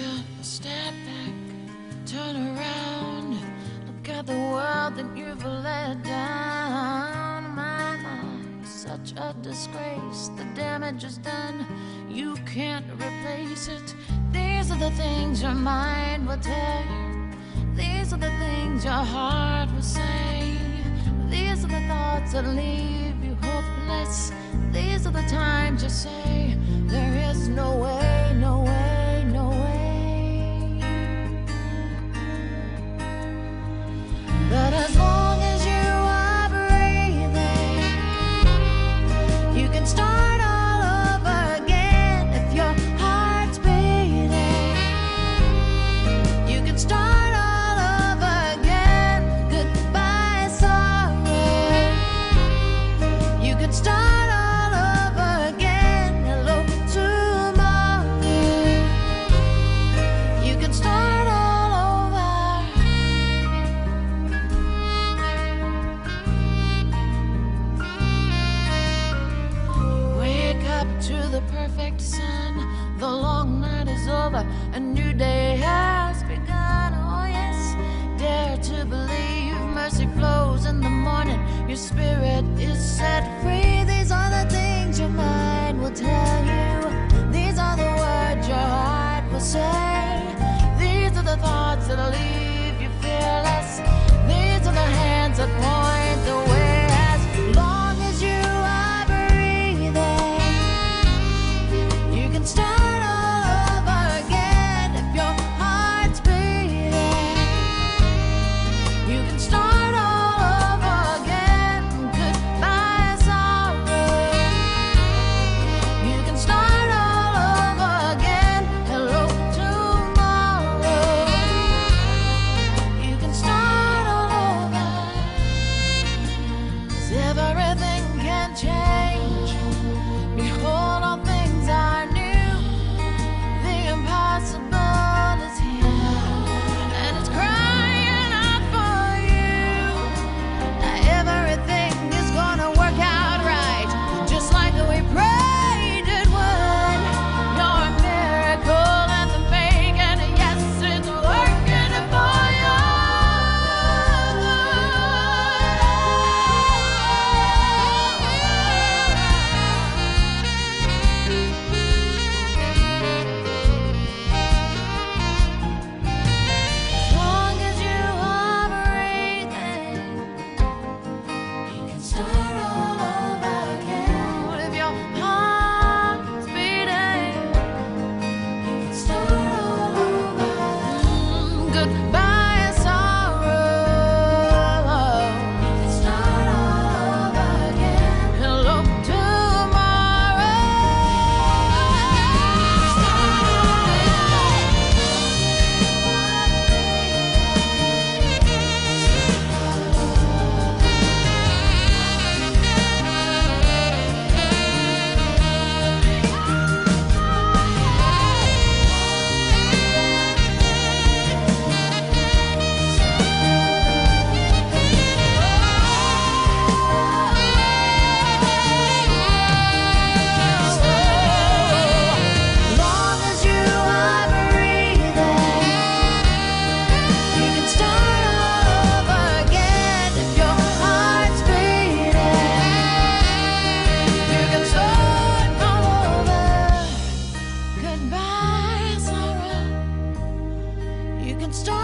up, step back, turn around. Look at the world that you've let down. My life, such a disgrace. The damage is done, you can't replace it. These are the things your mind will tell you. These are the things your heart will say. These are the thoughts that leave you hopeless. These are the times you say, there is no way, no way, no way. But as long as you are breathing, you can start all over again. If your heart's beating, you can start all over again. Goodbye, sorrow. You can start all over again. Hello, tomorrow. You can start all over. You wake up to the perfect sun. The long night is over, a new day has begun. Oh yes, dare to believe mercy flows in the morning. Your spirit is set free. These are the things your mind will tell you. These are the words your heart will say. These are the thoughts that leave you fearless. These are the hands that point the way. As long as you are breathing, you can start all over again. If your heart's beating, you can start all over again. Goodbye, sorrow. You can start all over again. Hello, tomorrow. You can start all over. 'Cause everything can change. Behold, all things are new. The impossible is here, and it's crying out for you. Now everything is gonna work out right, just like we prayed it would. You're a miracle in the making, and yes, it's working for you. As long as you are breathing, you can start all over again. If your heart's beating, you can start all over. Goodbye, sorrow. You can start all over again. Hello, tomorrow. Long as you are breathing, you can start all over again. If your heart's beating, you can start all over. Goodbye, sorrow. You can start